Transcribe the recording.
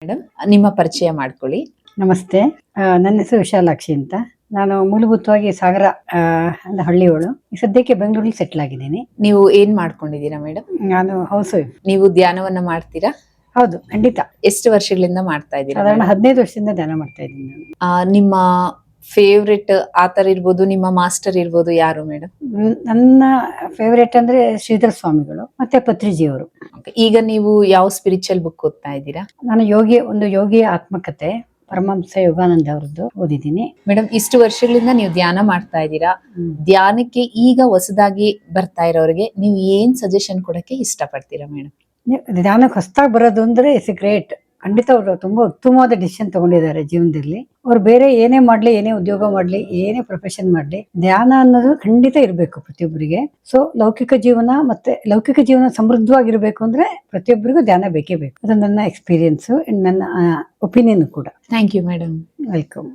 Madam, ನಿಮ್ಮ ಪರಿಚಯ ಮಾಡ್ಕೊಳ್ಳಿ. ನಮಸ್ತೆ. ನನ್ನ ಹೆಸರು ವಿಶಾಲಾಕ್ಷಿ ಅಂತ. ನಾನು ಮೂಲಭೂತವಾಗಿ ಸಾಗರ ಅಂದ ಹಳ್ಳಿಯವಳು. ಸದ್ಯಕ್ಕೆ ಬೆಂಗಳೂರಲ್ಲಿ ಸೆಟ್ಲ್ ಆಗಿದ್ದೀನಿ. ನೀವು ಏನ್ ಮಾಡ್ಕೊಂಡಿದ್ದೀರಾ ಮೇಡಮ್? ನಾನು ಹೌಸ್ ವೈಫ್. ನೀವು ಧ್ಯಾನವನ್ನ ಮಾಡ್ತೀರಾ? ಹೌದು, ಖಂಡಿತ. ಎಷ್ಟು ವರ್ಷಗಳಿಂದ ಮಾಡ್ತಾ ಇದ್ದೀರಾ? ಸಾಧಾರಣ 15 ವರ್ಷದಿಂದ ಧ್ಯಾನ ಮಾಡ್ತಾ ಇದ್ದೀನಿ ನಾನು. ನಿಮ್ಮ ಫೇವ್ರೆಟ್ ಆತರ ಇರ್ಬೋದು, ನಿಮ್ಮ ಮಾಸ್ಟರ್ ಇರ್ಬೋದು, ಯಾರು ಮೇಡಮ್? ನನ್ನ ಫೇವರೇಟ್ ಅಂದ್ರೆ ಶ್ರೀಧರ ಸ್ವಾಮಿಗಳು ಮತ್ತೆ ಪತ್ರಿಜಿಯವರು. ಈಗ ನೀವು ಯಾವ ಸ್ಪಿರಿಚುವಲ್ ಬುಕ್ ಓದ್ತಾ ಇದ್ದೀರಾ? ನಾನು ಒಂದು ಯೋಗಿಯ ಆತ್ಮಕತೆ ಪರಮಹಂಸ ಯೋಗಾನಂದ ಅವರದ್ದು ಓದಿದ್ದೀನಿ. ಮೇಡಮ್, ಇಷ್ಟು ವರ್ಷಗಳಿಂದ ನೀವು ಧ್ಯಾನ ಮಾಡ್ತಾ ಇದ್ದೀರಾ. ಧ್ಯಾನಕ್ಕೆ ಈಗ ಹೊಸದಾಗಿ ಬರ್ತಾ ಇರೋರಿಗೆ ನೀವು ಏನ್ ಸಜೆಷನ್ ಕೊಡಕ್ಕೆ ಇಷ್ಟಪಡ್ತೀರಾ ಮೇಡಮ್? ಧ್ಯಾನಕ್ಕೆ ಹೊಸದಾಗಿ ಬರೋದು ಅಂದ್ರೆ ಇಟ್ಸ್ ಗ್ರೇಟ್. ಖಂಡಿತ ಅವರು ತುಂಬಾ ಉತ್ತಮವಾದ ಡಿಸಿಷನ್ ತಗೊಂಡಿದ್ದಾರೆ ಜೀವನದಲ್ಲಿ. ಅವ್ರು ಬೇರೆ ಏನೇ ಮಾಡ್ಲಿ, ಏನೇ ಉದ್ಯೋಗ ಮಾಡ್ಲಿ, ಏನೇ ಪ್ರೊಫೆಷನ್ ಮಾಡ್ಲಿ, ಧ್ಯಾನ ಅನ್ನೋದು ಖಂಡಿತ ಇರಬೇಕು ಪ್ರತಿಯೊಬ್ಬರಿಗೆ. ಸೊ ಲೌಕಿಕ ಜೀವನ ಸಮೃದ್ಧವಾಗಿರ್ಬೇಕು ಅಂದ್ರೆ ಪ್ರತಿಯೊಬ್ಬರಿಗೂ ಧ್ಯಾನ ಬೇಕೇ ಬೇಕು. ಅದು ನನ್ನ ಎಕ್ಸ್ಪೀರಿಯನ್ಸ್, ನನ್ನ ಒಪಿನಿಯನ್ ಕೂಡ. Thank you madam. ವೆಲ್ಕಮ್.